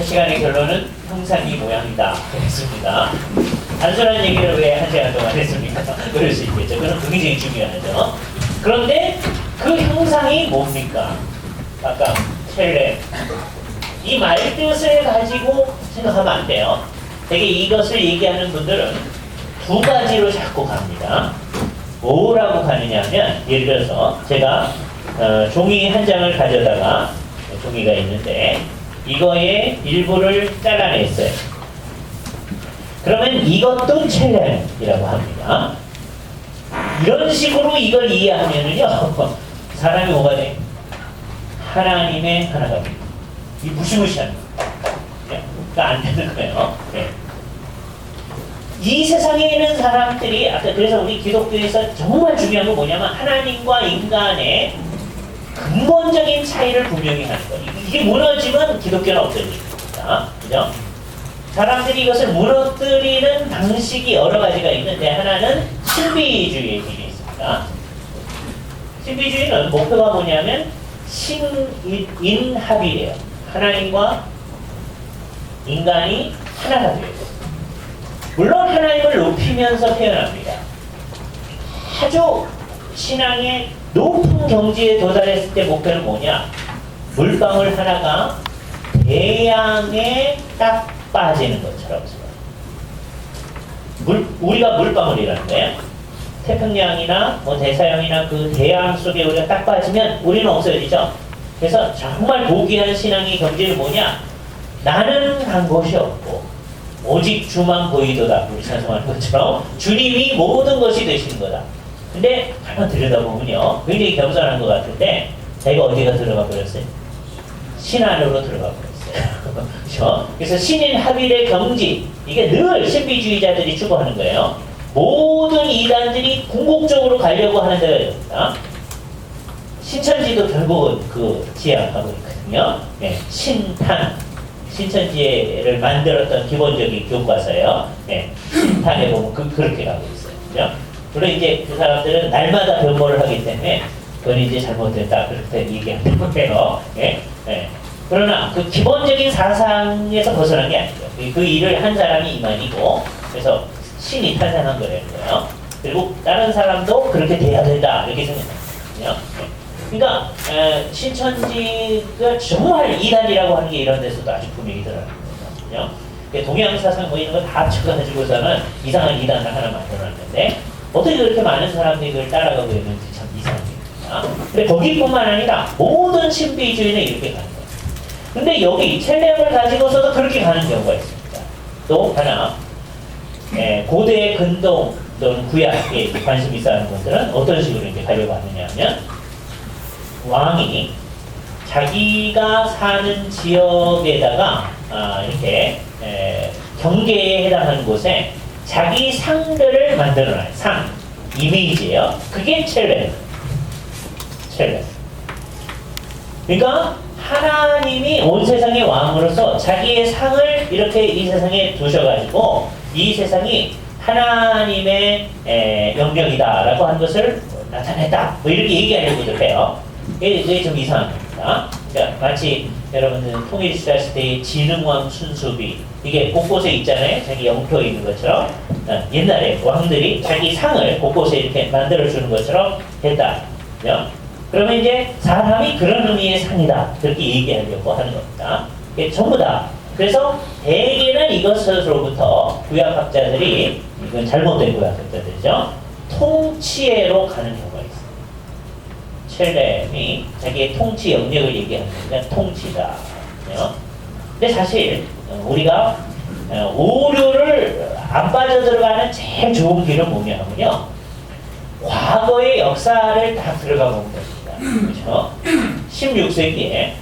한 시간의 결론은 형상이 모양이다. 그랬습니다. 단순한 얘기를 왜 한 시간 동안 했습니까? 그럴 수 있겠죠. 그건 굉장히 중요하죠. 그런데 그 형상이 뭡니까? 아까 첼렘. 이 말뜻을 가지고 생각하면 안 돼요. 되게 이것을 얘기하는 분들은 두 가지로 자꾸 갑니다. 뭐라고 가느냐 하면, 예를 들어서 제가 종이 한 장을 가져다가, 종이가 있는데 이거의 일부를 잘라냈어요. 그러면 이것도 첼렘이라고 합니다. 이런 식으로 이걸 이해하면은요, 사람이 뭐가 돼? 하나님의 하나가 됩니다. 이 무시무시한 그러니까 안 되는 거예요. 네. 이 세상에 있는 사람들이, 아까 그래서 우리 기독교에서 정말 중요한 건 뭐냐면 하나님과 인간의 근본적인 차이를 분명히 하는 거예요. 이게 무너지면 기독교는 없어집니다. 그죠? 사람들이 이것을 무너뜨리는 방식이 여러 가지가 있는데, 하나는 신비주의의 길이 있습니다. 신비주의는 목표가 뭐냐면 신인합이래요. 하나님과 인간이 하나가 돼요. 물론 하나님을 높이면서 표현합니다. 아주 신앙의 높은 경지에 도달했을 때 목표는 뭐냐? 물방울 하나가 대양에 딱 빠지는 것처럼. 우리가 물방울이라는 거예요. 태평양이나 대서양이나 그 대양 속에 우리가 딱 빠지면 우리는 없어지죠. 그래서 정말 고귀한 신앙의 경지는 뭐냐? 나는 간 곳이 없고 오직 주만 보이도다. 우리 찬송하는 것처럼 주님이 모든 것이 되시는 거다. 근데 한번 들여다보면요, 굉장히 겸손한 것 같은데 자기가 어디가 들어가 버렸어요? 신 안으로 들어가 버렸어요. 그렇죠? 그래서 신인 합일의 경지, 이게 늘 신비주의자들이 추구하는 거예요. 모든 이단들이 궁극적으로 가려고 하는 데가 있습니다. 신천지도 결국은 그 지향하고 있거든요. 네, 신탄. 신천지를 만들었던 기본적인 교과서예요. 네, 신탄에 보면 그렇게 가고 있어요. 그죠? 물론 이제 그 사람들은 날마다 변모를 하기 때문에 그건 이제 잘못됐다. 그렇게 얘기하는 거예요. 네? 네. 그러나 그 기본적인 사상에서 벗어난 게 아니죠. 그 일을 한 사람이 이만이고, 그래서 신이 탄생한 거라는 거예요. 그리고 다른 사람도 그렇게 돼야 된다. 이렇게 생각합니다. 그러니까 신천지가 정말 이단이라고 하는 게 이런 데서도 아주 분명히 드러나는 거거든요. 동양 사상 뭐 이런 거 다 합쳐가지고서는 이상한 이단을 하나 만들어놨는데, 어떻게 그렇게 많은 사람들이 그걸 따라가고 있는지 참 이상합니다. 근데 거기뿐만 아니라 모든 신비주의는 이렇게 가는 거예요. 근데 여기 첼렘을 가지고서도 그렇게 가는 경우가 있습니다. 또 하나, 고대의 근동 또는 구약에 관심 있어 하는 분들은 어떤 식으로 이제 가려고 하느냐 하면, 왕이 자기가 사는 지역에다가 이렇게 경계에 해당하는 곳에 자기 상들을 만들어놔요. 상, 이미지예요. 그게 첼렘. 그러니까 하나님이 온 세상의 왕으로서 자기의 상을 이렇게 이 세상에 두셔가지고 이 세상이 하나님의 영역이다라고 하는 것을 나타냈다. 뭐 이렇게 얘기하려고도 해요. 이게 좀 이상한 겁니다. 그러니까 마치 여러분들 통일시대 때의 진흥왕 순수비, 이게 곳곳에 있잖아요. 자기 영표 있는 것처럼. 옛날에 왕들이 자기 상을 곳곳에 이렇게 만들어주는 것처럼 했다. 그러면 이제 사람이 그런 의미의 상이다. 그렇게 얘기하려고 하는 겁니다. 이게 전부 다. 그래서 대개는 이것으로부터 구약학자들이, 이건 잘못된 구약학자들이죠, 통치애로 가는 경우가 있습니다. 첼렘이 자기의 통치 영역을 얘기하는 거니까 통치다. 근데 사실 우리가 오류를 안 빠져들어가는 제일 좋은 길은 뭐냐 하면요, 과거의 역사를 다 들어가 보는 겁니다. 그렇죠? 16세기에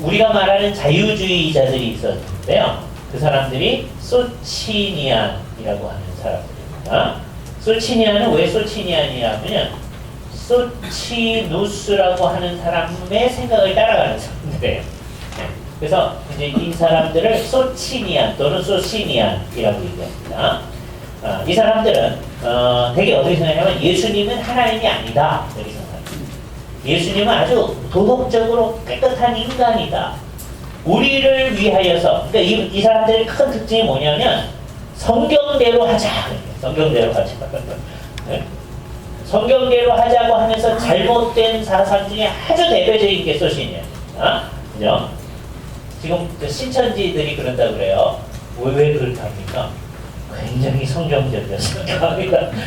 우리가 말하는 자유주의자들이 있었는데요. 그 사람들이 소치니안이라고 하는 사람들입니다. 소치니안은 왜 소치니안이냐면 소치누스라고 하는 사람의 생각을 따라가는 사람들이에요. 그래서 이제 이 사람들을 소치니안 또는 소시니안이라고 얘기합니다. 이 사람들은 되게 어떻게 생각하냐면 예수님은 하나님이 아니다 이렇게 생각합니다. 예수님은 아주 도덕적으로 깨끗한 인간이다. 우리를 위하여서, 그러니까 이 사람들의 큰 특징이 뭐냐면 성경대로 하자. 성경대로 하자. 네? 성경대로 하자고 하면서 잘못된 사상 중에 아주 대표적인 게 소신이에요. 그죠? 지금 그 신천지들이 그런다 그래요. 왜 그렇답니까? 굉장히 성경적이었습니다.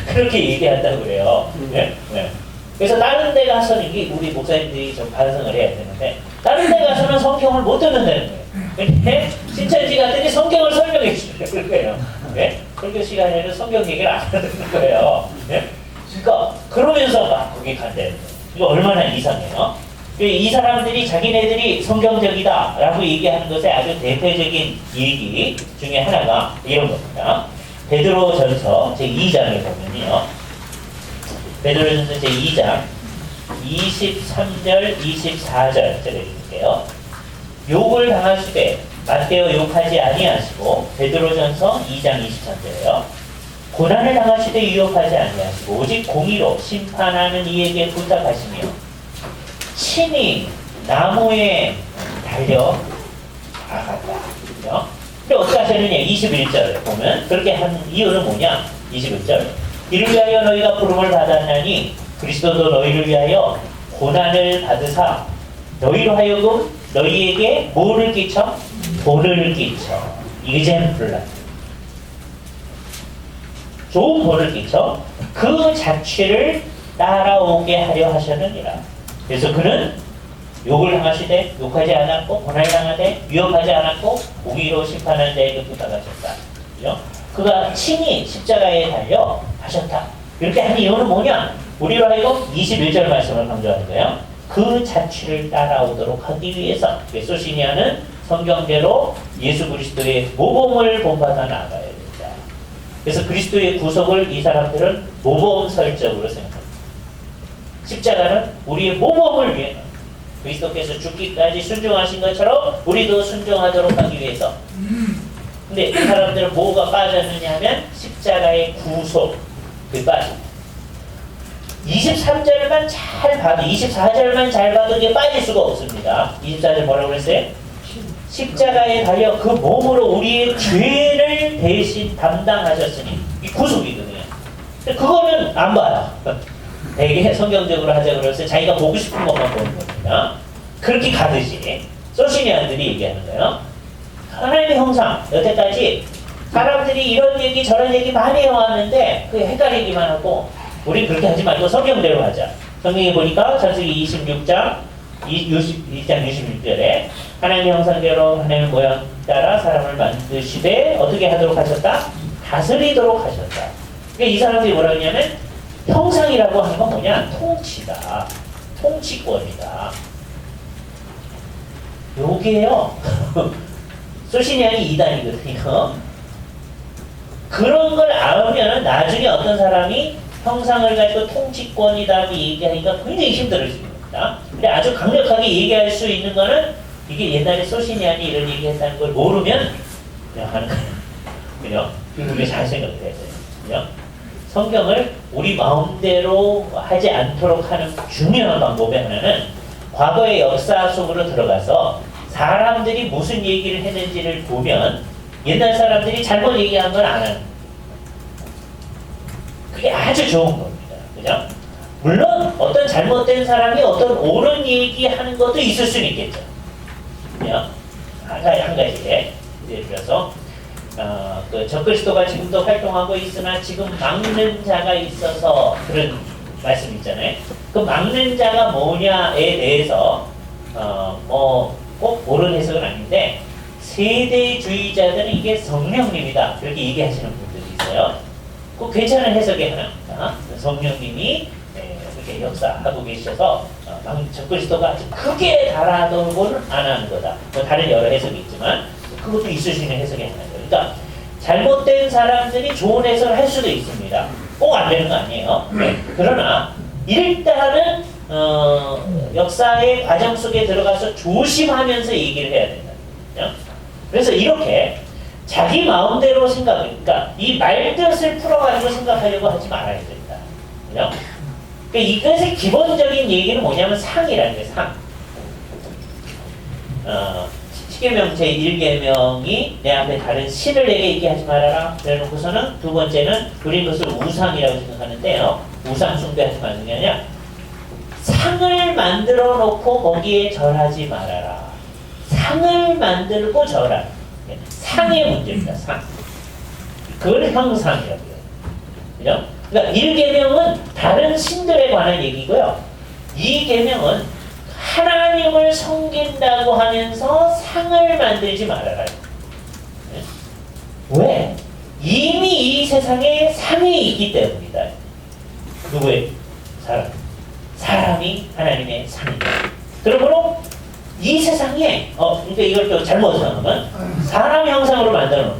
그렇게 얘기한다고 그래요. 네? 네. 그래서 다른 데 가서는, 이게 우리 목사님들이 좀 반성을 해야 되는데, 다른 데 가서는 성경을 못 듣는다는 거예요. 근데 신천지 같은 성경을 설명해 주는 거예요. 네? 설교 시간에는 성경 얘기를 안 하는 거예요. 네? 그러니까 그러면서 막 거기 간다는 거예요. 이거 얼마나 이상해요? 이 사람들이 자기네들이 성경적이다 라고 얘기하는 것의 아주 대표적인 얘기 중에 하나가 이런 겁니다. 베드로전서 제2장을 보면요. 베드로전서 제2장 23절 24절 제가 읽을게요. 욕을 당하시되 맞대어 욕하지 아니하시고, 베드로전서 2장 23절에요. 고난을 당하시되 위협하지 아니하시고 오직 공의로 심판하는 이에게 부탁하시며 친히 나무에 달려 나갔다. 그죠? 근데 어떻게 하셨느냐? 21절 보면 그렇게 한 이유는 뭐냐? 21절 이를 위하여 너희가 부름을 받았나니 그리스도도 너희를 위하여 고난을 받으사 너희로 하여금 너희에게 뭐를 끼쳐? 본을 끼쳐. 이그젠플라. 좋은 본을 끼쳐 그 자취를 따라오게 하려 하셨느니라. 그래서 그는 욕을 당하시되 욕하지 않았고, 고난을 당하되 위협하지 않았고, 공의로 심판하는 자에게 부탁하셨다. 그죠? 그가 친히 십자가에 달려 하셨다. 이렇게 하는 이유는 뭐냐? 우리로 하여금 21절 말씀을 강조하는 거예요. 그 자취를 따라오도록 하기 위해서 소시니아는 성경대로 예수 그리스도의 모범을 본받아 나아가야 된다. 그래서 그리스도의 구속을 이 사람들은 모범설적으로 생각합니다. 십자가는 우리의 모범을 위해 그리스도께서 죽기까지 순종하신 것처럼 우리도 순종하도록 하기 위해서. 근데 이 사람들은 뭐가 빠졌느냐 하면 십자가의 구속이 빠집니다. 23절만 잘 봐도, 24절만 잘 봐도 이게 빠질 수가 없습니다. 24절 뭐라고 그랬어요? 십자가에 달려 그 몸으로 우리의 죄를 대신 담당하셨으니, 이 구속이거든요. 근데 그거는 안 봐요. 되게 성경적으로 하자 그래서 자기가 보고 싶은 것만 보는 겁니다. 그렇게 가듯이 소시니안들이 얘기하는 거예요. 하나님의 형상, 여태까지 사람들이 이런 얘기 저런 얘기 많이 해왔는데 그게 헷갈리기만 하고, 우린 그렇게 하지 말고 성경대로 하자. 성경에 보니까 창세기 26장 26절에 하나님의 형상대로 하나님의 모양 따라 사람을 만드시되 어떻게 하도록 하셨다? 다스리도록 하셨다. 그러니까 이 사람들이 뭐라 하냐면 형상이라고 하는 건 뭐냐? 통치다. 통치권이다. 요게요. 소시니안이 이단이거든요. 그런 걸 알면 나중에 어떤 사람이 형상을 가지고 통치권이라고 얘기하기가 굉장히 힘들어집니다. 근데 아주 강력하게 얘기할 수 있는 거는 이게 옛날에 소시니안이 이런 얘기했다는 걸 모르면 그냥 하는 거예요. 그죠? 그게 잘 생각해야 돼요. 그죠? 성경을 우리 마음대로 하지 않도록 하는 중요한 방법의 하나는 과거의 역사 속으로 들어가서 사람들이 무슨 얘기를 했는지를 보면 옛날 사람들이 잘못 얘기한 건 안 하는 거예요. 그게 아주 좋은 겁니다. 그죠? 물론 어떤 잘못된 사람이 어떤 옳은 얘기하는 것도 있을 수는 있겠죠. 그죠? 한 가지에 예를 들어서 그 적그리스도가 지금도 활동하고 있으나 지금 막는 자가 있어서 그런 말씀 있잖아요. 그 막는 자가 뭐냐에 대해서 뭐 꼭 옳은 해석은 아닌데 세대주의자들은 이게 성령님이다 이렇게 얘기하시는 분들이 있어요. 그 괜찮은 해석의 하나입니다. 성령님이 이렇게 역사하고 계셔서 적그리스도가 아주 크게 달아놓고는 안 하는 거다. 뭐 다른 여러 해석이 있지만 그것도 있을 수 있는 해석의 하나예요. 그러니까 잘못된 사람들이 좋은 해석을 할 수도 있습니다. 꼭 안 되는 거 아니에요. 그러나 일단은 역사의 과정 속에 들어가서 조심하면서 얘기를 해야 된다. 그래서 이렇게 자기 마음대로 그러니까 이 말뜻을 풀어가지고 생각하려고 하지 말아야 된다. 그죠? 그러니까 이것의 기본적인 얘기는 뭐냐면 상이라는 거예요. 상. 십계명 제1계명이 내 앞에 다른 신을 내게 있게 하지 말아라. 그래놓고서는 두 번째는 우리 그것을 우상이라고 생각하는데요. 우상 숭배하지 말는 게 아니라 상을 만들어 놓고 거기에 절하지 말아라. 상을 만들고 절하라. 상의 문제입니다. 상. 그걸 형상이라고 해요. 그죠? 그러니까 1계명은 다른 신들에 관한 얘기고요. 2계명은 하나님을 섬긴다고 하면서 상을 만들지 말아라. 왜? 이미 이 세상에 상이 있기 때문이다. 누구의? 사람. 사람이 하나님의 상이다. 그러므로 이 세상에 그러니까 이걸 또 잘못 생각하면 사람 형상으로 만들어 놓는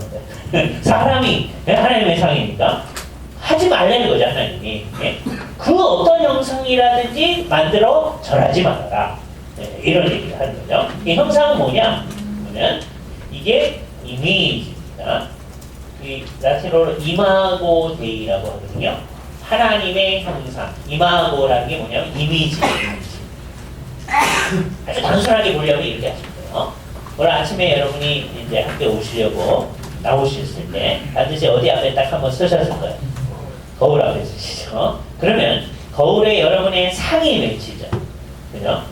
거예요. 사람이 하나님의 상이니까 하지 말라는 거죠, 하나님이. 그 어떤 형상이라든지 만들어 절하지 말아라. 이런 얘기를 하는 거죠. 이 형상은 뭐냐? 그러면 이게 이미지입니다. 이 라틴어로 이마고 데이라고 하거든요. 하나님의 형상. 이마고라는 게 뭐냐면 이미지. 아주 단순하게 보려면 이렇게 하시면 돼요. 오늘 아침에 여러분이 이제 학교에 오시려고 나오셨을 때 반드시 어디 앞에 딱 한번 서셨을 거예요. 거울 앞에 서시죠. 그러면 거울에 여러분의 상이 맺히죠. 그죠?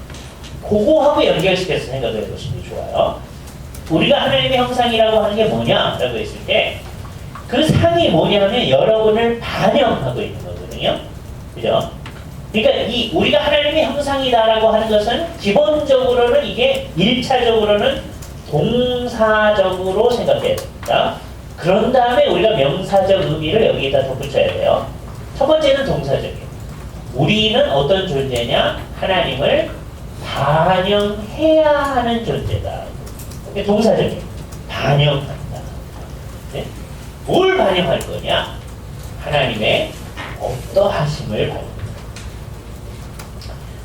그거하고 연결시켜서 생각을 해보시면 좋아요. 우리가 하나님의 형상이라고 하는 게 뭐냐라고 했을 때 그 상이 뭐냐면 여러분을 반영하고 있는 거거든요. 그죠? 그러니까 이 우리가 하나님의 형상이다라고 하는 것은 기본적으로는 이게 1차적으로는 동사적으로 생각해야 됩니다. 그런 다음에 우리가 명사적 의미를 여기에다 덧붙여야 돼요. 첫 번째는 동사적이에요. 우리는 어떤 존재냐? 하나님을 반영해야 하는 존재다. 이게 동사적이에요. 반영한다. 네? 뭘 반영할 거냐? 하나님의 어떠하심을 반영한다.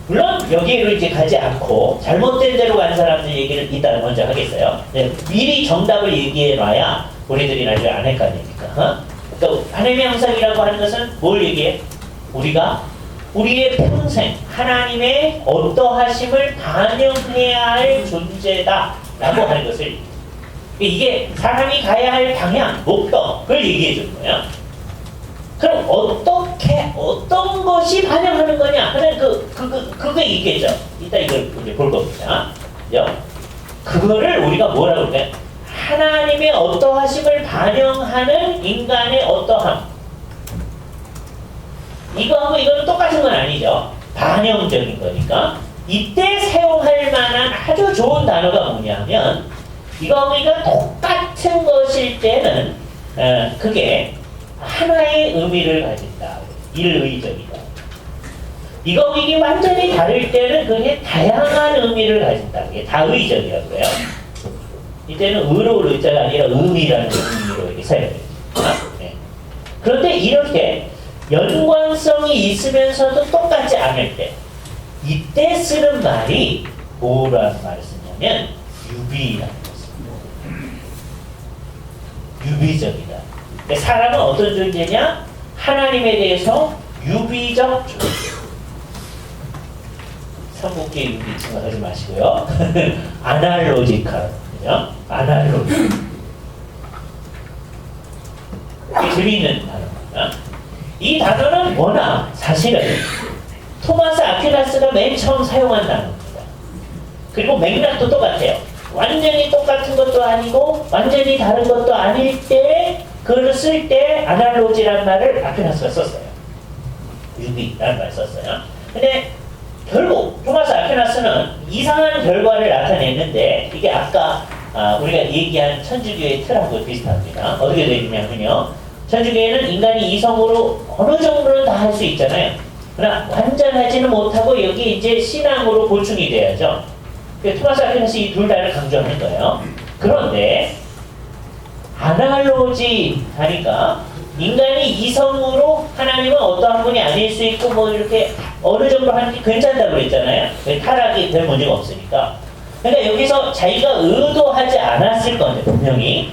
물론 여기로 이제 가지 않고 잘못된 대로 간 사람들 얘기를 이따 먼저 하겠어요. 네, 미리 정답을 얘기해 놔야 우리들이 나중에 안 헷갈리니까. 그러니까 하나님의 형상이라고 하는 것은 뭘 얘기해? 우리가 우리의 평생 하나님의 어떠하심을 반영해야 할 존재다라고 하는 것을 이게 사람이 가야 할 방향, 목표 그걸 얘기해 주는 거예요. 그럼 어떤 것이 반영하는 거냐? 하는 그거 얘기죠. 이따 이걸 이제 볼 겁니다. 그죠? 그거를 우리가 뭐라고 그래? 하나님의 어떠하심을 반영하는 인간의 어떠함. 이거하고 이거는 똑같은 건 아니죠. 반영적인 거니까. 이때 사용할 만한 아주 좋은 단어가 뭐냐면 이거하고 이거 똑같은 것일 때는 그게 하나의 의미를 가진다. 일의적이다. 이거 이게 완전히 다를 때는 그게 다양한 의미를 가진다. 그게 다의적이라고 해요. 이때는 의로 의자가 아니라 의미라는 의미로 이렇게 사용해요. 네. 그런데 이럴 때 연관성이 있으면서도 똑같지 않을 때 이때 쓰는 말이 뭐라는 말을 쓰냐면 유비라는 것입니다. 유비적이다. 사람은 어떤 존재냐? 하나님에 대해서 유비적 존재. 삼국계 유비 생각하지 마시고요. 아날로지컬. 그죠? 아날로지. 재미있는 단어입니다. 이 단어는 워낙 사실은 토마스 아퀴나스가 맨 처음 사용한 단어입니다. 그리고 맥락도 똑같아요. 완전히 똑같은 것도 아니고 완전히 다른 것도 아닐 때 그걸 쓸 때 아날로지라는 말을 아퀴나스가 썼어요. 유비라는 말을 썼어요. 근데 결국 토마스 아퀴나스는 이상한 결과를 나타냈는데 이게 아까 우리가 얘기한 천주교의 틀하고 비슷합니다. 어떻게 되냐면요. 천주교에는 인간이 이성으로 어느 정도는 다 할 수 있잖아요. 그러나 완전하지는 못하고 여기 이제 신앙으로 보충이 돼야죠. 토마스 아퀴나스 이 둘 다를 강조하는 거예요. 그런데 아날로지 하니까 인간이 이성으로 하나님은 어떠한 분이 아닐 수 있고 뭐 이렇게 어느 정도 하는 게 괜찮다고 그랬잖아요. 타락이 별 문제가 없으니까. 그러니까 여기서 자기가 의도하지 않았을 건데 분명히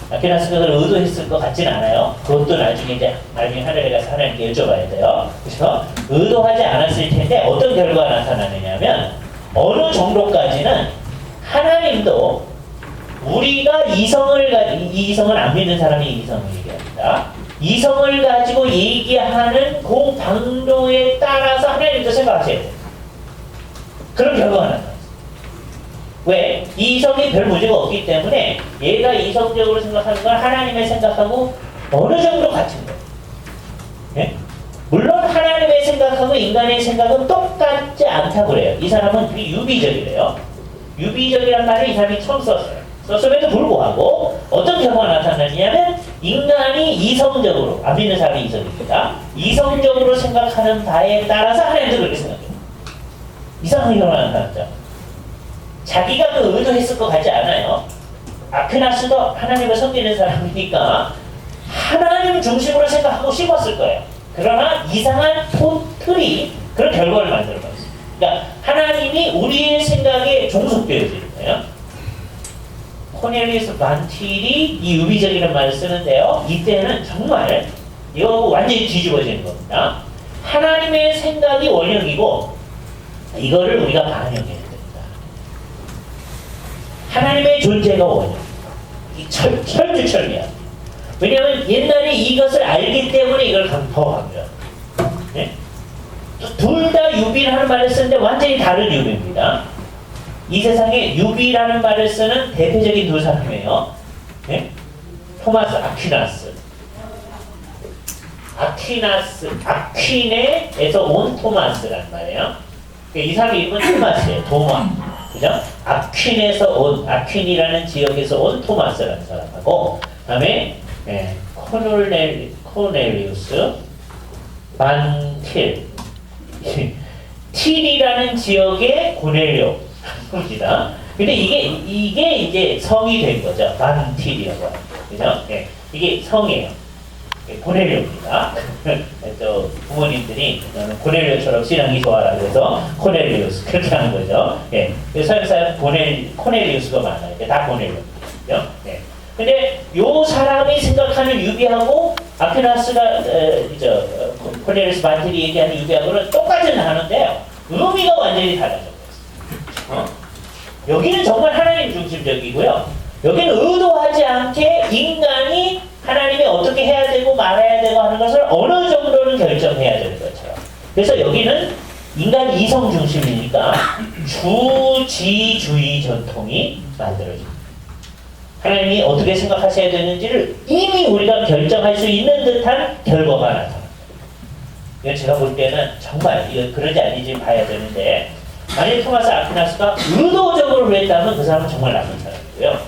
아퀴나스가 그걸 의도했을 것 같진 않아요. 그것도 나중에 하늘에 가서 하나님께 여쭤봐야 돼요. 그래서 의도하지 않았을 텐데 어떤 결과가 나타나느냐면 어느 정도까지는 하나님도 우리가 이성을 안 믿는 사람이 이성을 얘기합니다. 이성을 가지고 얘기하는 그 방도에 따라서 하나님도 생각하셔야 돼요. 그런 결과가 나타났어요. 왜? 이성이 별 문제가 없기 때문에 얘가 이성적으로 생각하는 건 하나님의 생각하고 어느 정도 같은 거예요. 예? 물론 하나님의 생각하고 인간의 생각은 똑같지 않다고 그래요. 이 사람은 되게 유비적이래요. 유비적이란 말을 이 사람이 처음 썼어요. 썼음에도 불구하고 어떤 경우가 나타나냐면 인간이 이성적으로, 안 믿는 사람이 이성입니다. 이성적으로 생각하는 바에 따라서 하나님도 그렇게 생각해요. 이상한 경우가 나타났죠. 자기가 그 의도했을 것 같지 않아요. 아퀴나스도 하나님을 섬기는 사람이니까 하나님 중심으로 생각하고 싶었을 거예요. 그러나 이상한 틀이 그런 결과를 만들어버렸어요. 그러니까 하나님이 우리의 생각에 종속되어지는 거예요. 코넬리우스 반틸이 이 유비적이라는 말을 쓰는데요. 이때는 정말 이거 완전히 뒤집어지는 겁니다. 하나님의 생각이 원형이고 이거를 우리가 반영해야 됩니다. 하나님의 존재가 원형. 철두철미야. 왜냐하면 옛날에 이것을 알기 때문에 이걸 더 강조해요. 네? 둘 다 유비라는 말을 쓰는데 완전히 다른 유비입니다. 이 세상에 유비라는 말을 쓰는 대표적인 두 사람이에요. 네? 토마스 아퀴나스. 아퀴네에서 온 토마스란 말이에요. 이 사람 이름은 토마스예요. 도마. 그죠? 아퀸이라는 지역에서 온 토마스라는 사람하고, 그 다음에 코넬리우스 반틸. 틸이라는 지역의 고넬료입니다. 근데 이게 이제 성이 된 거죠. 반틸이라고 합니다. 그죠? 네. 이게 성이에요. 고넬료입니다. 또 부모님들이 고넬료처럼 신앙이 좋아라 그래서 코넬리우스 그렇게 하는 거죠. 예. 서양사람 코넬리우스가 많아요. 다 고넬료입니다. 예. 근데 요 사람이 생각하는 유비하고 아퀴나스가 코넬리우스 반틸이 얘기하는 유비하고는 똑같은 하는데요. 의미가 완전히 달라져. 여기는 정말 하나님 중심적이고요. 여기는 의도하지 않게 인간이 하나님이 어떻게 해야 되고 말아야 되고 하는 것을 어느 정도는 결정해야 되는 것처럼. 그래서 여기는 인간 이성 중심이니까 주지주의 전통이 만들어집니다. 하나님이 어떻게 생각하셔야 되는지를 이미 우리가 결정할 수 있는 듯한 결과가 나타납니다. 이건 제가 볼 때는 정말 이거 그러지 아니지 봐야 되는데 만약 토마스 아퀴나스가 의도적으로 그랬다면 그 사람은 정말 나쁜 사람이고요.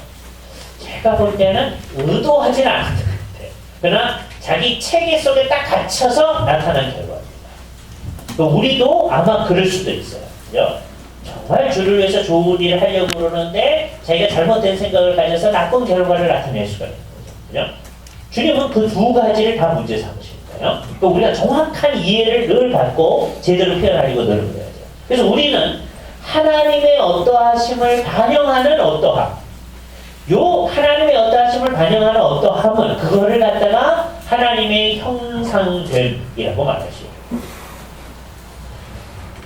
제가 볼 때는 의도하진 않았던 것 같아요. 그러나 자기 체계 속에 딱 갇혀서 나타난 결과입니다. 우리도 아마 그럴 수도 있어요. 그죠? 정말 주를 위해서 좋은 일을 하려고 그러는데 자기가 잘못된 생각을 가져서 나쁜 결과를 나타낼 수가 있는 거죠. 그죠? 주님은 그 두 가지를 다 문제 삼으시는 거예요. 또 우리가 정확한 이해를 늘 받고 제대로 표현하려고 노력해야 돼요. 그래서 우리는 하나님의 어떠하심을 반영하는 어떠함, 요 하나님의 어떠하심을 반영하는 어떠함은 그거를 갖다가 하나님의 형상됨이라고 말할 수 있어요.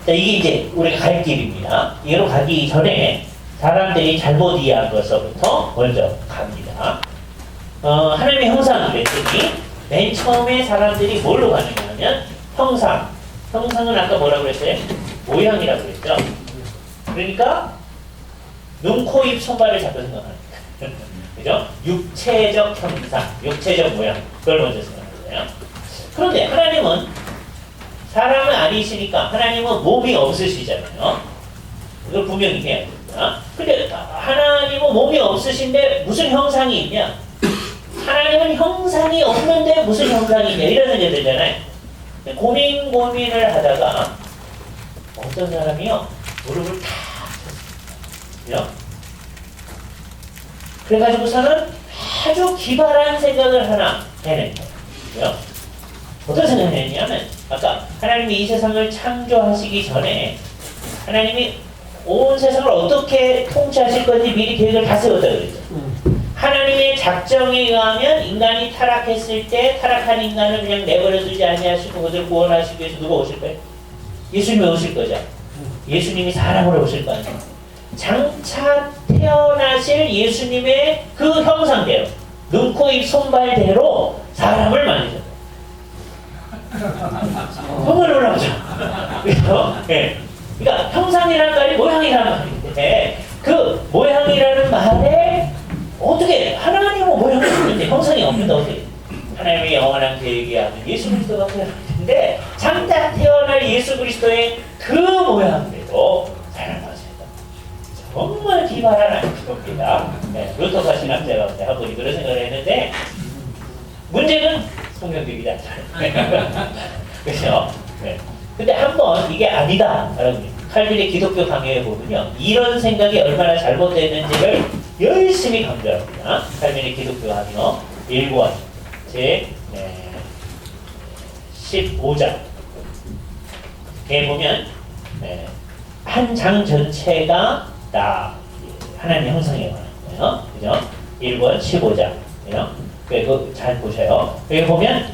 자, 이게 이제 우리가 갈 길입니다. 이로 가기 전에 사람들이 잘못 이해한 것서부터 먼저 갑니다. 하나님의 형상 그랬더니 맨 처음에 사람들이 뭘로 반응하냐면 형상은 아까 뭐라고 그랬어요? 모양이라고 그랬죠. 그러니까 눈, 코, 입, 손발을 자꾸 생각하는 거예요. 그죠? 육체적 형상, 육체적 모양 그걸 먼저 생각하잖아요. 그런데 하나님은 사람은 아니시니까 하나님은 몸이 없으시잖아요. 이걸 분명히 해야 됩니다. 근데 하나님은 몸이 없으신데 무슨 형상이 있냐? 하나님은 형상이 없는데 무슨 형상이 있냐? 이런 생각이 들잖아요. 고민을 하다가 어떤 사람이요 무릎을 탁 쳤습니다. 그래가지고서는 아주 기발한 생각을 하나 해낸 거예요. 어떤 생각을 했냐면 아까 하나님이 이 세상을 창조하시기 전에 하나님이 온 세상을 어떻게 통치하실 건지 미리 계획을 다 세웠다 그랬죠. 하나님의 작정에 의하면 인간이 타락했을 때 타락한 인간을 그냥 내버려 두지 아니하시고 그들을 구원하시기 위해서 누가 오실 거예요? 예수님이 오실 거죠. 예수님이 사람으로 오실 거 아니에요. 장차 태어나실 예수님의 그 형상대로 눈, 코, 입, 손발대로 사람을 만드셨어요. 정말 놀라우죠. 그래서 네. 그러니까 형상이라는 말이 모양이라는 말인데 그 모양이라는 말에 어떻게 하나님은 모양이 없는데 형상이 없는데 어떻게 하나님의 영원한 계획이 하면 예수 그리스도가 태어났는데 장차 태어날 예수 그리스도의 그 모양대로 사랑하셨다. 정말 기발한 아이디어입니다. 네, 루터가 신학자가 하고 그런 생각을 했는데 문제는 성경적이지 않잖아요. 그렇죠? 네. 근데 한번 이게 아니다. 칼빈의 기독교 강해에 보면요. 이런 생각이 얼마나 잘못됐는지를 열심히 강조합니다. 칼빈의 기독교 강요 1권 제 15장에 보면 한 장 전체가 다 하나님 형상에 관한 거예요. 그죠? 1권 15장이에요. 그리고 잘 보셔요. 여기 보면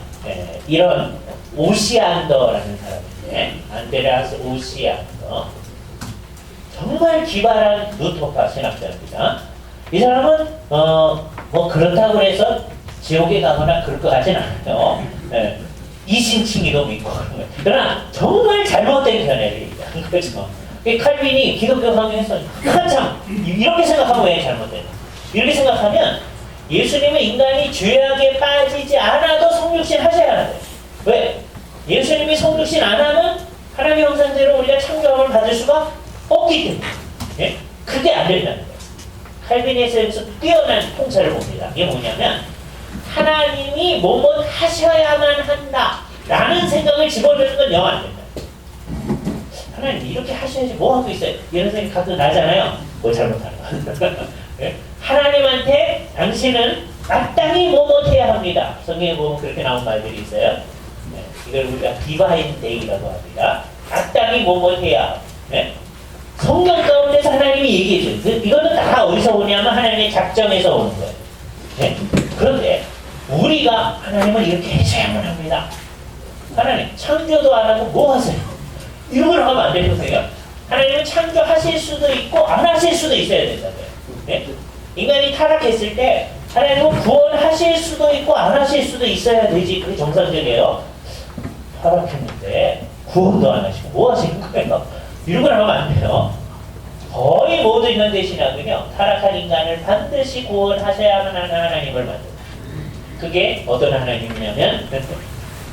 이런 오시안더라는 사람인데 안드레아스 오시안더 정말 기발한 루터파 신학자입니다. 이 사람은 뭐 그렇다고 해서 지옥에 가거나 그럴 것 같진 않아요. 이신칭의도 믿고 그러나 정말 잘못된 견해를 얘기하는 거죠. 칼빈이 기독교 강의에서 한참 이렇게 생각하면 왜 잘못되나? 이렇게 생각하면 예수님은 인간이 죄악에 빠지지 않아도 성육신 하셔야 하는데 왜? 예수님이 성육신 안 하면 하나님의 형상대로 우리가 창조함을 받을 수가 없기 때문에 예? 그게 안 된다는 거예요. 칼빈에서 뛰어난 통찰을 봅니다. 이게 뭐냐면 하나님이 뭐뭐 하셔야만 한다 라는 생각을 집어넣는 건 영 안 된다. 하나님 이렇게 하셔야지 뭐 하고 있어요? 이런 생각이 가끔 나잖아요. 뭐 잘못하는 거. 예? 하나님한테 당신은 마땅히 뭐뭐 해야 합니다. 성경에 보면 그렇게 나온 말들이 있어요. 네, 이걸 우리가 디바인 데이라고 합니다. 마땅히 뭐뭐 해야 합니다. 네? 성경 가운데서 하나님이 얘기해 줘요. 이거는 다 어디서 오냐면 하나님의 작정에서 오는 거예요. 네? 그런데 우리가 하나님을 이렇게 해줘야만 합니다. 하나님 창조도 안 하고 뭐 하세요? 이런 걸 하면 안 되는 거예요. 하나님은 창조하실 수도 있고 안 하실 수도 있어야 된다고요. 네? 인간이 타락했을 때 하나님은 구원하실 수도 있고 안 하실 수도 있어야 되지. 그게 정상적이에요. 타락했는데 구원도 안 하시고 뭐 하시는 거예요? 이런 걸 하면 안 돼요. 거의 모든 현대 신학은요. 타락한 인간을 반드시 구원하셔야만 하는 하나님을 만듭니다. 그게 어떤 하나님이냐면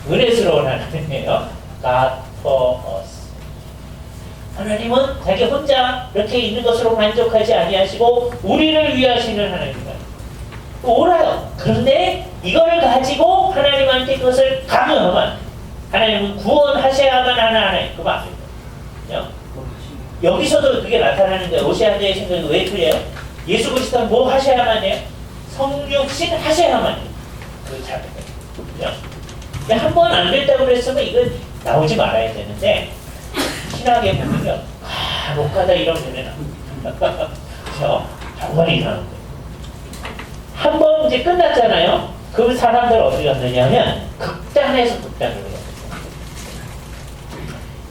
은혜스러운 하나님이에요. God for us. 하나님은 자기 혼자 이렇게 있는 것으로 만족하지 아니하시고 우리를 위하시는 하나님입니다. 옳아요. 그런데 이걸 가지고 하나님한테 그것을 강요하면 하나님은 구원하셔야만 하는 하나님. 그 말입니다. 여기서도 그게 나타나는데 오시안더의 생각이 왜 틀려요? 예수 그리스도는 뭐 하셔야만 해요? 성육신 하셔야만 해요. 그 잘못해요. 한 번 안 됐다고 그랬으면 이건 나오지 말아야 되는데 신학에 보면요. 못 가다 이런 견해는 그렇죠? 정말 이상한 거예요. 한 번 이제 끝났잖아요. 그 사람들 어디 갔느냐면 극단에서 극단으로 갔어요.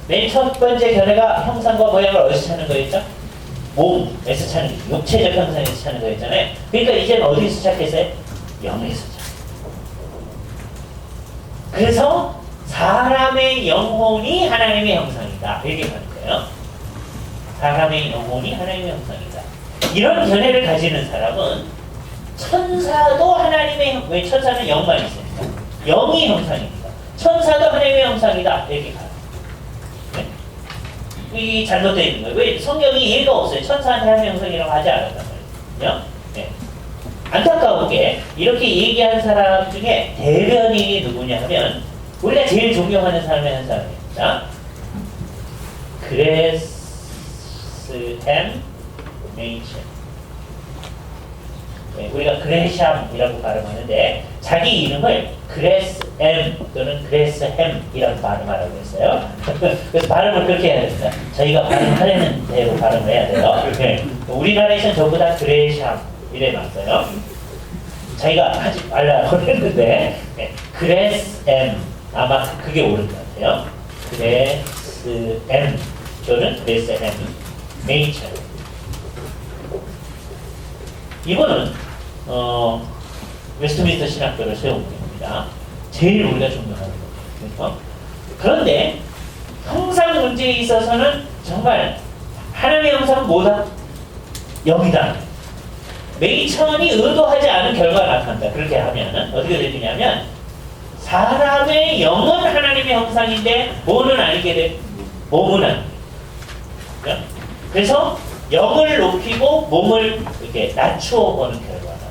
맨 첫 번째 견해가 형상과 모양을 어디서 찾는 거였죠? 몸에서 찾는 거예요. 육체적 형상에서 찾는 거였잖아요. 그러니까 이제는 어디서 시작했어요? 영에서 찾는 거예요. 그래서 사람의 영혼이 하나님의 형상이다. 이렇게 하는 거예요. 사람의 영혼이 하나님의 형상이다. 이런 견해를 가지는 사람은 천사도 하나님의 왜 천사는 영만 있으니까 영이 형상입니다. 천사도 하나님의 형상이다. 이렇게 가요. 네? 이 잘못되어 있는 거예요. 왜 성경이 예가 없어요. 천사한테 하나님의 형상이라고 하지 않았단 말이에요. 네. 안타까운 게 이렇게 얘기한 사람 중에 대변인이 누구냐 하면 우리가 제일 존경하는 사람의 한 사람입니다. 그레스햄 메이션. 네, 우리가 그레샴이라고 발음하는데 자기 이름을 그레스엠 또는 그레스햄이라고 발음하라고 했어요. 그래서 발음을 그렇게 해야 됩니다. 저희가 발음하려는 대로 발음을 해야 돼요. 네. 우리나라에서는 전부 다 그레샴 이래 놨어요. 자기가 하지 말라고 했는데 그레스 M 아마 그게 옳은 것 같아요. 그레스 M 저는 그레스 M 네이처. 이거는 웨스트민스터 신학교를 세운 겁니다. 제일 우리가 존경하는 거죠. 그런데 형상 문제에 있어서는 정말 하나님의 형상은 뭐다? 영이다. 메이천이 의도하지 않은 결과가 나타난다. 그렇게 하면 어떻게 되느냐면 사람의 영은 하나님의 형상인데 뭐는 아니게 돼? 몸은 아니게 돼. 그래서 영을 높이고 몸을 이렇게 낮추어 보는 결과다.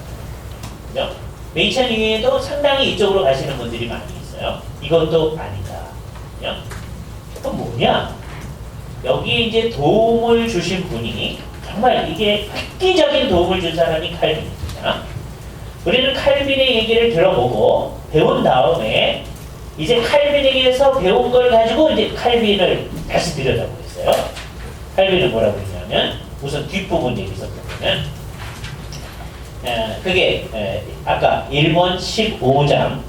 메이천 이외에도 상당히 이쪽으로 가시는 분들이 많이 있어요. 이것도 아니다. 그럼 뭐냐? 여기에 이제 도움을 주신 분이 정말 이게 획기적인 도움을 준 사람이 칼빈입니다. 우리는 칼빈의 얘기를 들어보고 배운 다음에 이제 칼빈에게서 배운 걸 가지고 이제 칼빈을 다시 들여다보겠어요. 칼빈은 뭐라고 했냐면 우선 뒷부분 얘기에서 보면 그게 아까 1번 15장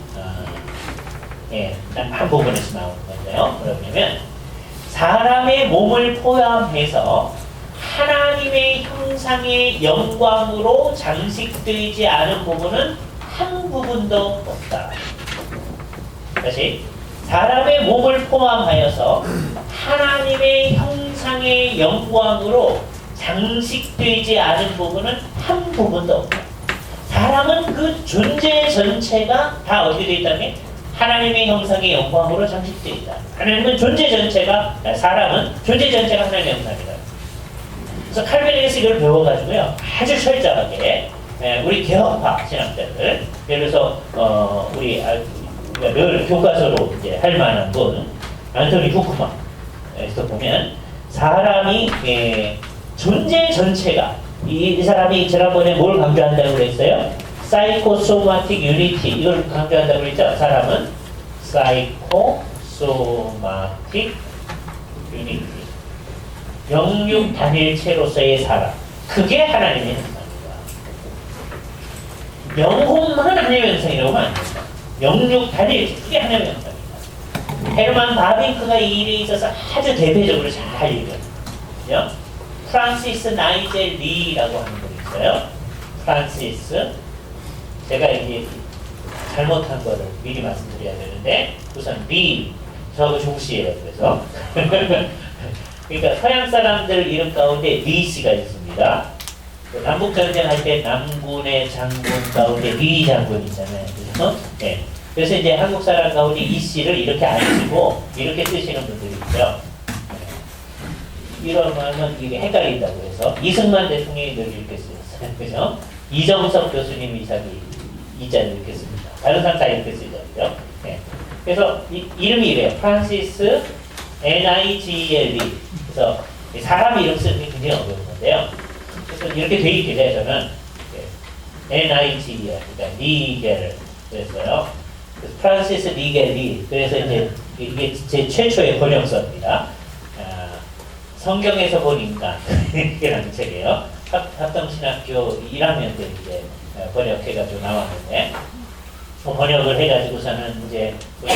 한 부분에서 나오는 건데요. 그러면 사람의 몸을 포함해서 하나님의 형상의 영광으로 장식되지 않은 부분은 한 부분도 없다. 다시 사람의 몸을 포함하여서 하나님의 형상의 영광으로 장식되지 않은 부분은 한 부분도 없다. 사람은 그 존재 전체가 다 어떻게 되어 있다면 하나님의 형상의 영광으로 장식되어 있다. 하나님은 존재 전체가, 사람은 존재 전체가 하나님의 형상이다. 그래서 칼빈에게서 이걸 배워가지고요, 아주 철저하게 우리 개혁파 신학자들, 예를 들어서 우리가 늘 교과서로 이제 할 만한 분 안토니 후크만에서 보면 사람이 존재 전체가 이 사람이 지난번에 뭘 강조한다고 그랬어요? 사이코소마틱 유니티 이걸 강조한다고 그랬죠? 사람은 사이코소마틱 유니티 영육 단일체로서의 사람 그게 하나님의 형상입니다. 영혼만 하나님의 형상이라고 하면 안 됩니다. 영육 단일체 그게 하나님의 형상입니다. 헤르만 바빙크가 이 일에 있어서 아주 대표적으로 잘 알리거든요. 프란시스 나이젤 리라고 하는 분이 있어요. 프란시스 제가 이제 잘못한 거를 미리 말씀드려야 되는데 우선 리 저하고 종씨예요. 그래서 그러니까 서양 사람들 이름 가운데 리 씨가 있습니다. 남북 전쟁 할 때 남군의 장군 가운데 리 장군 있잖아요. 그래서 네. 그래서 이제 한국 사람 가운데 이 씨를 이렇게 안 쓰고 이렇게 쓰시는 분들이 있죠. 이러면은 이게 헷갈린다고 해서 이승만 대통령이 늘 이렇게 쓰였어요. 그죠? 이정석 교수님이 이자를 이렇게 씁니다. 다른 사람 다 이렇게 쓰죠. 그죠? 네. 그래서 이름이 이래요. 프란시스 N-I-G-E-L-E. 그래서 사람 이름 쓰는 게 굉장히 어려운 건데요. 그래서 이렇게 돼 있게 돼서는 N-I-G-E-L, 그러니까 리겔 그랬어요. 프란시스 리겔리. 그래서 이제 이게 제 최초의 번역서입니다. 성경에서 본 인간 이라는 책이에요. 합동신학교 1학년 때 이제 번역해가지고 나왔는데 번역을 해가지고서는 이제 우리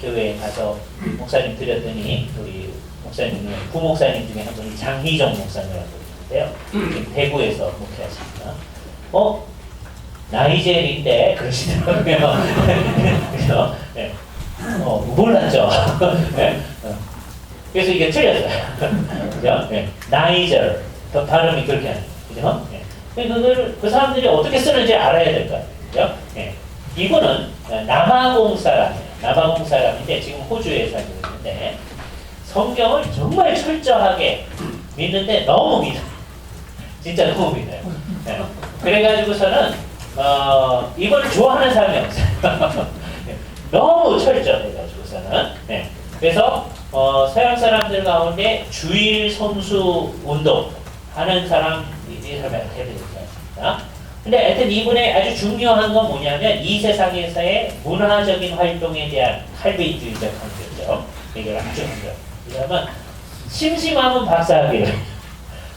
교회에 가서 목사님 드렸더니 우리 목사님 부목사님 중에 한 분이 장희정 목사님이라고 있는데요. 대구에서 목회하십니다. 나이젤인데 그러시더라고요. 그래서 몰랐죠. 네. 그래서 이게 틀렸어요. 그죠? 네. 나이젤. 발음이 그렇게 하는 거죠. 네. 그 사람들이 어떻게 쓰는지 알아야 될 거 아니에요. 그죠? 네. 이분은 남아공 사람이에요. 남아공 사람인데 지금 호주에 살고 있는데 성경을 정말 철저하게 믿는데 너무 믿어요. 진짜 너무 믿어요. 네. 그래가지고서는 이걸 좋아하는 사람이 없어요. 네. 너무 철저해가지고서는. 네. 그래서 서양 사람들 가운데 주일 성수 운동 하는 사람이 대표적입니다. 근데 하여튼 이분의 아주 중요한 건 뭐냐면 이 세상에서의 문화적인 활동에 대한 칼빈주의적 강조죠. 이걸 아주 강조. 그러면 심심하면 박사학위를.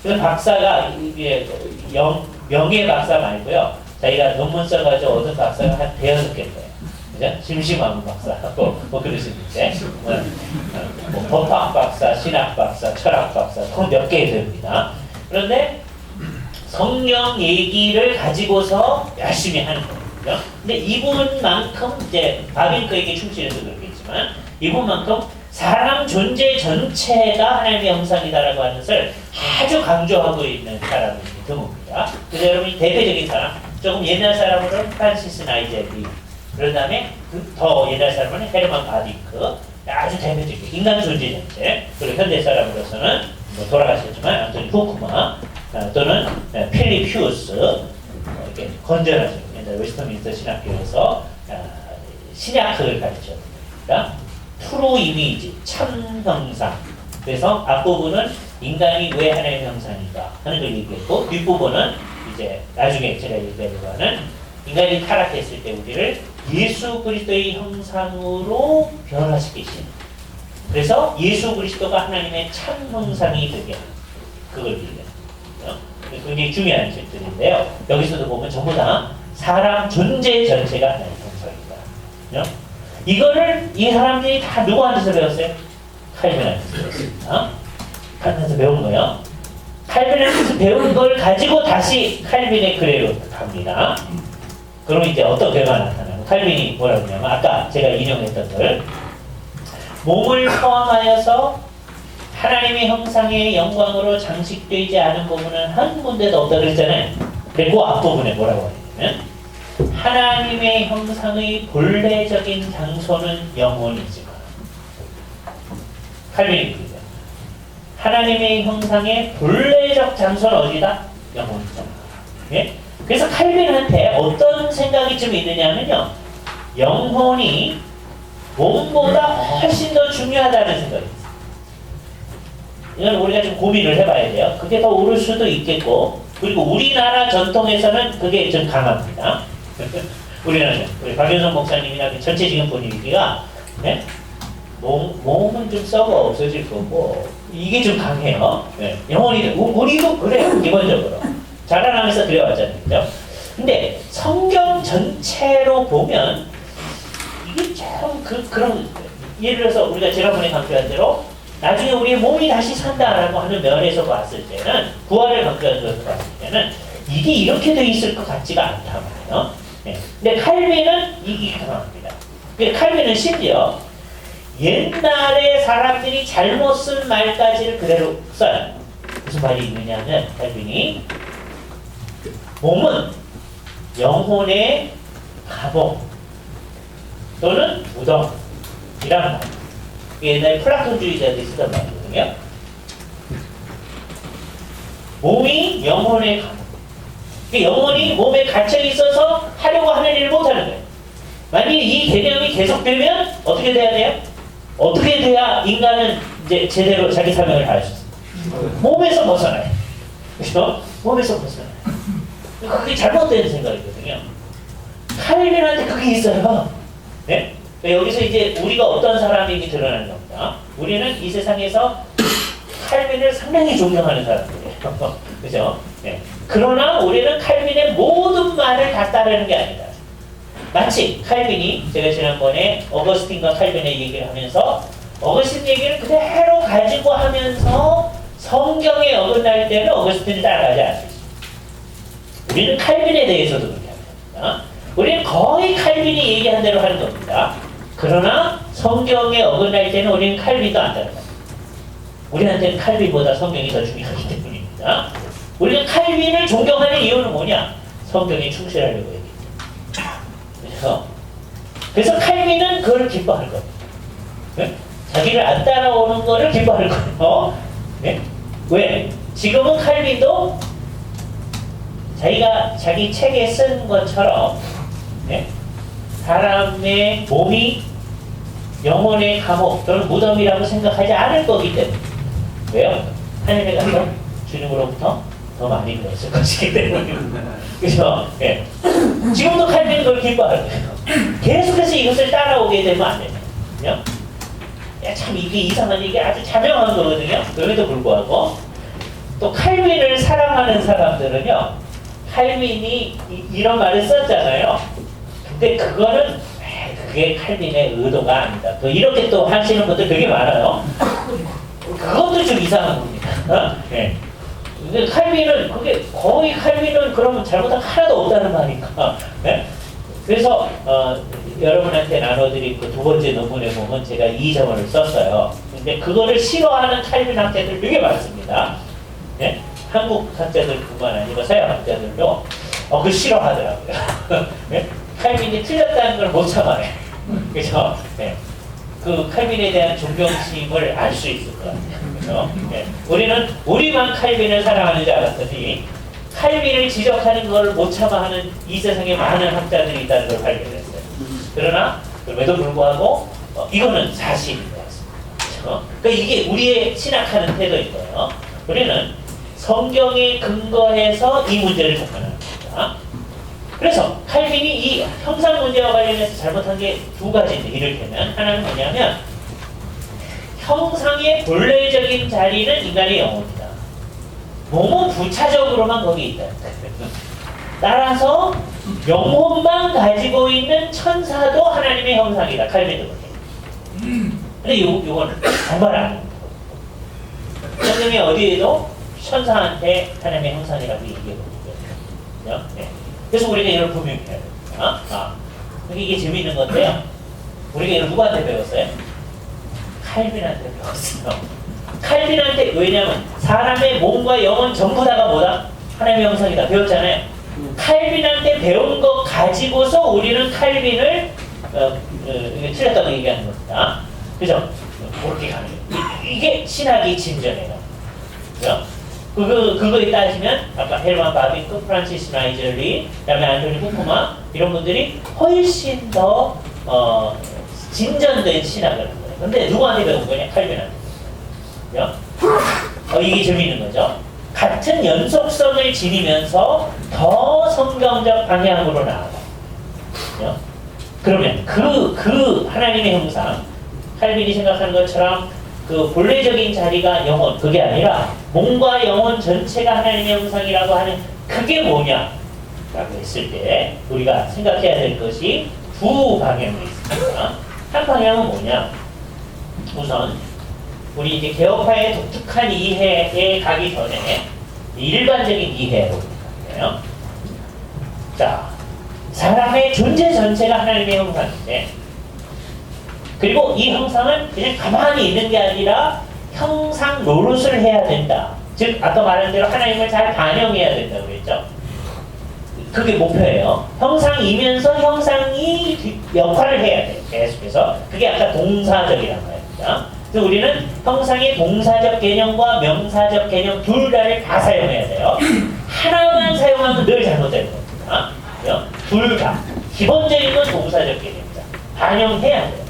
그래서 박사가 이게 명예 박사 말고요. 자기가 논문 써가지고 얻은 박사가 한 대여섯 개일 거예요. 그죠? 심심한 박사, 뭐 그럴 수 있는데, 뭐 법학 박사, 신학 박사, 철학 박사, 총 몇 개 됩니다. 그런데 성경 얘기를 가지고서 열심히 하는 거예요. 근데 이분만큼 이제 바빌크에게 충실해서 그렇겠지만 이분만큼 사람 존재 전체가 하나님의 형상이다라고 하는 것을 아주 강조하고 있는 사람이 드뭅니다. 그래서 여러분이 대표적인 사람, 조금 옛날 사람으로는 프란시스 나이제비, 그런 다음에 더 옛날 사람은 헤르만 바비크, 아주 대표적인 인간 존재 전체, 그리고 현대 사람으로서는 뭐 돌아가셨지만 안토니 후쿠마 또는 필립 휴스, 이렇게 건전하죠. 옛날 웨스터민스터 신학교에서 신약학을 가르쳤습니다. 트루 이미지, 참 형상. 그래서 앞부분은 인간이 왜 하나님의 형상인가 하는 걸 얘기했고, 뒷부분은 이제 나중에 제가 얘기하려고 하는 인간이 타락했을 때 우리를 예수 그리스도의 형상으로 변화시키시는, 그래서 예수 그리스도가 하나님의 참 형상이 되게 하는, 그걸 얘기해요. 굉장히 중요한 책들인데요. 여기서도 보면 전부 다 사람 존재 전체가 하나님의 형상이다. 이거를 이 사람들이 다 누구한테서 배웠어요? 칼빈한테서 배웠습니다. 칼빈한테서 배운 거예요. 칼빈한테서 배운 걸 가지고 다시 칼빈의 글에로 갑니다. 그럼 이제 어떤 결과가 나타나요? 칼빈이 뭐라고 하냐면 아까 제가 인용했던 걸, 몸을 포함하여서 하나님의 형상의 영광으로 장식되지 않은 부분은 한 군데도 없다 그랬잖아요. 그리고 그 앞부분에 뭐라고 하냐면 하나님의 형상의 본래적인 장소는 영혼이지만, 칼빈이 그러죠. 하나님의 형상의 본래적 장소는 어디다? 영혼이잖아. 예? 그래서 칼빈한테 어떤 생각이 좀 있느냐면요, 영혼이 몸보다 훨씬 더 중요하다는 생각이 있어요. 이건 우리가 좀 고민을 해봐야 돼요. 그게 더 옳을 수도 있겠고, 그리고 우리나라 전통에서는 그게 좀 강합니다. 우리나라, 우리 박윤선 목사님이나 그 전체 지금 분위기가, 네? 몸은 좀 썩어 없어질 거고, 이게 좀 강해요. 네. 영혼이, 우리도 그래요, 기본적으로. 자라나면서 그래왔잖아요. 그죠? 근데 성경 전체로 보면, 이게 참 그런, 예를 들어서 우리가 지난번에 강조한 대로, 나중에 우리의 몸이 다시 산다라고 하는 면에서 봤을 때는, 구원을 강조해서 봤을 때는, 이게 이렇게 돼 있을 것 같지가 않단 말이에요. 네. 근데 칼빈은 이게 강합니다. 칼빈은 심지어 옛날에 사람들이 잘못 쓴 말까지를 그대로 써요. 무슨 말이 있느냐면, 칼빈이 몸은 영혼의 감옥 또는 무덤이라는 말. 옛날에 플라톤주의자들이 쓰던 말이거든요. 몸이 영혼의 감옥. 영혼이 몸에 갇혀 있어서 하려고 하는 일을 못하는 거예요. 만약에 이 개념이 계속되면 어떻게 돼야 돼요? 어떻게 돼야 인간은 이제 제대로 자기 사명을 다할 수 있어요? 몸에서 벗어나요. 그렇죠? 몸에서 벗어나요. 그게 잘못된 생각이거든요. 칼빈한테 그게 있어요. 네? 여기서 이제 우리가 어떤 사람인지 드러나는 겁니다. 우리는 이 세상에서 칼빈을 상당히 존경하는 사람들이에요. 그죠? 네. 그러나 우리는 칼빈의 모든 말을 다 따르는 게 아니다. 마치 칼빈이, 제가 지난번에 어거스틴과 칼빈의 얘기를 하면서 어거스틴 얘기를 그대로 가지고 하면서 성경에 어긋날 때는 어거스틴을 따라가지 않습니다. 우리는 칼빈에 대해서도 그렇게 합니다. 우리는 거의 칼빈이 얘기한 대로 하는 겁니다. 그러나 성경에 어긋날 때는 우리는 칼빈도 안 따라갑니다. 우리한테는 칼빈보다 성경이 더 중요하기 때문입니다. 우리는 칼빈을 존경하는 이유는 뭐냐? 성경에 충실하려고 얘기해요. 그래서 칼빈은 그걸 기뻐할 겁니다. 네? 자기를 안 따라오는 거를 기뻐할 거예요. 네? 왜? 지금은 칼빈도 자기가 자기 책에 쓴 것처럼, 네? 사람의 몸이 영혼의 감옥 또는 무덤이라고 생각하지 않을 거기 때문에. 왜요? 하늘에 가서 주님으로부터 더 많이 배웠을 것이기 때문입니다. 그죠? 예. 지금도 칼빈은 그걸 기뻐할 거예요. 계속해서 이것을 따라오게 되면 안 되거든요. 참 이게 이상한 얘기 아주 자명한 거거든요. 그럼에도 불구하고 또 칼빈을 사랑하는 사람들은요, 칼빈이 이런 말을 썼잖아요. 근데 그거는 그게 칼빈의 의도가 아니다. 또 이렇게 또 하시는 분들 되게 많아요. 그것도 좀 이상한 겁니다. 네. 근데 칼빈은 그게 거의 칼빈은 그러면 잘못한 거 하나도 없다는 말이니까. 네? 그래서 여러분한테 나눠드린 그 두 번째 논문에 보면 제가 이 점을 썼어요. 근데 그거를 싫어하는 칼빈 학자들 되게 많습니다. 네? 한국 학자들뿐만 아니고 서양 학자들도 그거 싫어하더라고요. 네? 칼빈이 틀렸다는 걸 못 참아요. 그래서 네. 그 칼빈에 대한 존경심을 알 수 있을 것 같아요. 그래서 네. 우리는 우리만 칼빈을 사랑하는 줄 알았더니 칼빈을 지적하는 걸 못 참아하는 이 세상에 많은 학자들이 있다는 걸 발견했어요. 그러나 그럼에도 불구하고 이거는 사실인 것 같습니다. 그렇죠? 그러니까 이게 우리의 신학하는 태도인 거예요. 우리는 성경에 근거해서 이 문제를 접근합니다. 그래서 칼빈이 이 형상 문제와 관련해서 잘못한 게 두 가지인데 이를테면 하나는 뭐냐면 형상의 본래적인 자리는 인간의 영혼이다. 몸은 부차적으로만 거기 있다. 따라서 영혼만 가지고 있는 천사도 하나님의 형상이다. 칼빈도 그렇게. 근데 요거는 정말 아닙니다. 성경에 어디에도 천사한테 하나님의 형상이라고 얘기해보거든요. 네. 그래서 우리가 이걸 분명히 해야 됩니다. 이게 재미있는 건데요. 우리가 이걸 누구한테 배웠어요? 칼빈한테 배웠어요. 칼빈한테, 왜냐면 사람의 몸과 영혼 전부 다가 뭐다? 하나님의 형상이다. 배웠잖아요. 칼빈한테 배운 것 가지고서 우리는 칼빈을 틀렸다고 얘기하는 겁니다. 그죠? 그렇게 가는 거예요. 이게 신학이 진전해요. 그죠? 그거에 따지면 아까 헬만 바비크, 프란시스 나이젤리, 그다음에 안토니 후쿠마 이런 분들이 훨씬 더 진전된 신학을 한 거예요. 근데 누구한테 배운 거냐? 칼빈한테. 그죠? 이게 재미있는 거죠. 같은 연속성을 지니면서 더 성경적 방향으로 나아가. 그죠? 그러면 그 하나님의 형상, 칼빈이 생각하는 것처럼 그 본래적인 자리가 영혼, 그게 아니라 몸과 영혼 전체가 하나님의 형상이라고 하는 그게 뭐냐라고 했을 때 우리가 생각해야 될 것이 두 방향이 있습니다. 한 방향은 뭐냐? 우선 우리 이제 개혁파의 독특한 이해에 가기 전에 일반적인 이해로 갈게요. 자, 사람의 존재 전체가 하나님의 형상인데, 그리고 이 형상은 그냥 가만히 있는 게 아니라 형상 노릇을 해야 된다. 즉 아까 말한 대로 하나님을 잘 반영해야 된다고 그랬죠. 그게 목표예요. 형상이면서 형상이 역할을 해야 돼요. 계속해서. 그게 아까 동사적이란 말입니다. 그래서 우리는 형상의 동사적 개념과 명사적 개념 둘 다를 다 사용해야 돼요. 하나만 사용하면 늘 잘못되는 겁니다. 둘 다. 기본적인 건 동사적 개념이다. 반영해야 돼요.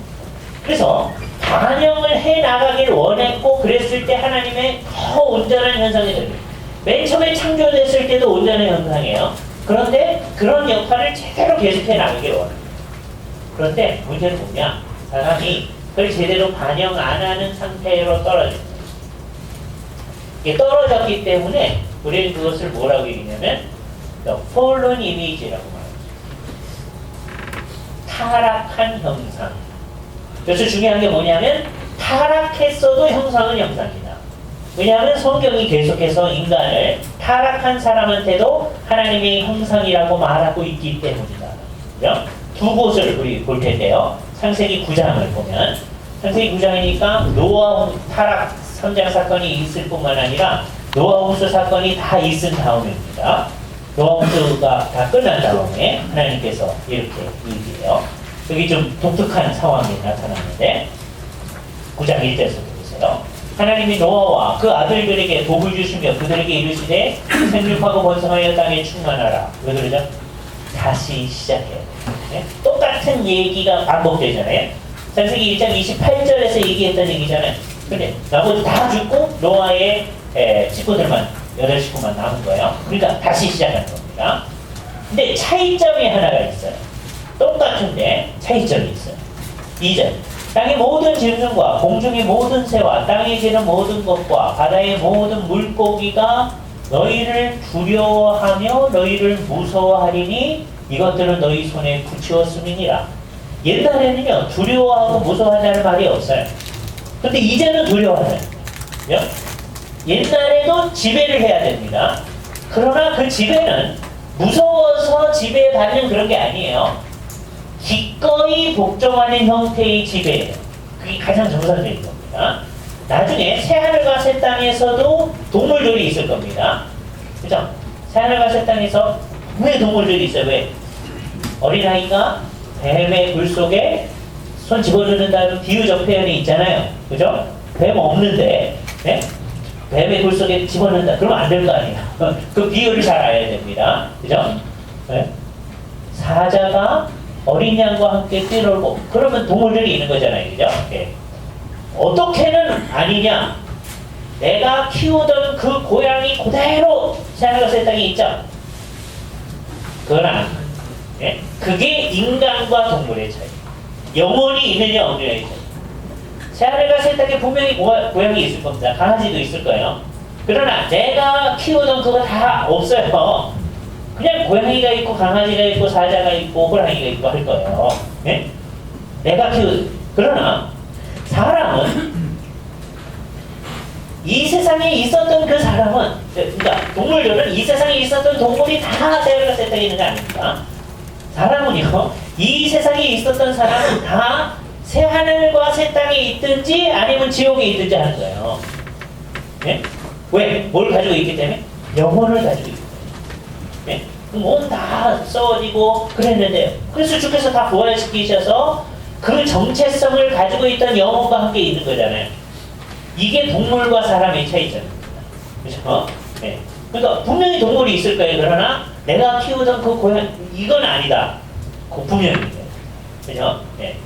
그래서 반영을 해나가길 원했고 그랬을 때 하나님의 더 온전한 현상이 됩니다. 맨 처음에 창조됐을 때도 온전한 현상이에요. 그런데 그런 역할을 제대로 계속해 나가길 원합니다. 그런데 문제는 뭐냐? 사람이 그걸 제대로 반영 안 하는 상태로 떨어집니다. 이게 떨어졌기 때문에 우리는 그것을 뭐라고 얘기냐면 The fallen image라고 말합니다. 타락한 형상. 그래서 중요한 게 뭐냐면 타락했어도 형상은 형상이다. 왜냐하면 성경이 계속해서 인간을 타락한 사람한테도 하나님의 형상이라고 말하고 있기 때문이다. 그죠? 두 곳을 우리 볼 텐데요. 창세기 9장을 보면 창세기 9장이니까 노아 타락 선장 사건이 있을 뿐만 아니라 노아 홍수 사건이 다 있은 다음입니다. 노아 홍수가 다 끝난 다음에 하나님께서 이렇게 얘기해요. 여기 좀 독특한 상황이 나타났는데 9장 1절에서 보세요. 하나님이 노아와 그 아들들에게 복을 주시며 그들에게 이르시되 생육하고 번성하여 땅에 충만하라. 왜 그러죠? 다시 시작해요. 네? 똑같은 얘기가 반복되잖아요. 창세기 1장 28절에서 얘기했던 얘기잖아요. 근데 나머지 다 죽고 노아의 식구들만 8식구만 남은 거예요. 그러니까 다시 시작하는 겁니다. 근데 차이점이 하나가 있어요. 똑같은데 차이점이 있어요. 2절 땅의 모든 짐승과 공중의 모든 새와 땅에 기는 모든 것과 바다의 모든 물고기가 너희를 두려워하며 너희를 무서워하리니 이것들은 너희 손에 붙이었음이니라. 옛날에는요 두려워하고 무서워하자는 말이 없어요. 근데 이제는 두려워하잖아요. 옛날에도 지배를 해야 됩니다. 그러나 그 지배는 무서워서 지배받는 그런 게 아니에요. 기꺼이 복종하는 형태의 지배예요. 그게 가장 정상적인 겁니다. 나중에 새하늘과 새 땅에서도 동물들이 있을 겁니다. 그죠? 새하늘과 새 땅에서 왜 동물들이 있어요? 왜? 어린아이가 뱀의 굴 속에 손 집어넣는다는 비유적 표현이 있잖아요. 그죠? 뱀 없는데, 네? 뱀의 굴 속에 집어넣는다. 그러면 안 될 거 아니에요. 그 비유를 잘 알아야 됩니다. 그죠? 네? 사자가 어린 양과 함께 뛰놀고, 그러면 동물들이 있는 거잖아요. 그죠? 네. 어떻게는 아니냐? 내가 키우던 그 고양이 그대로 새하늘과 새 땅에 있죠? 그건 아니에요. 네? 그게 인간과 동물의 차이. 영혼이 있느냐 없느냐의 차이. 새하늘과 새 땅에 분명히 고양이 있을 겁니다. 강아지도 있을 거예요. 그러나 내가 키우던 그거 다 없어요. 그냥 고양이가 있고 강아지가 있고 사자가 있고 호랑이가 있고 할 거예요. 네? 내가 그러나 사람은 이 세상에 있었던 그 사람은, 그러니까 동물들은 이 세상에 있었던 동물이 다 새하늘과 새 땅에 있는 거 아닙니까? 사람은요, 이 세상에 있었던 사람은 다 새하늘과 새 땅에 있든지 아니면 지옥에 있든지 하는 거예요. 네? 왜? 뭘 가지고 있기 때문에? 영혼을 가지고 있기 때문에. 네? 몸 다 썩어지고 그랬는데, 그래서 주께서 다 부활시키셔서 그 정체성을 가지고 있던 영혼과 함께 있는 거잖아요. 이게 동물과 사람의 차이점입니다. 그렇죠? 네. 그러니까 분명히 동물이 있을 거예요. 그러나 내가 키우던 그 고양이 이건 아니다. 그 분명히. 그렇죠? 네.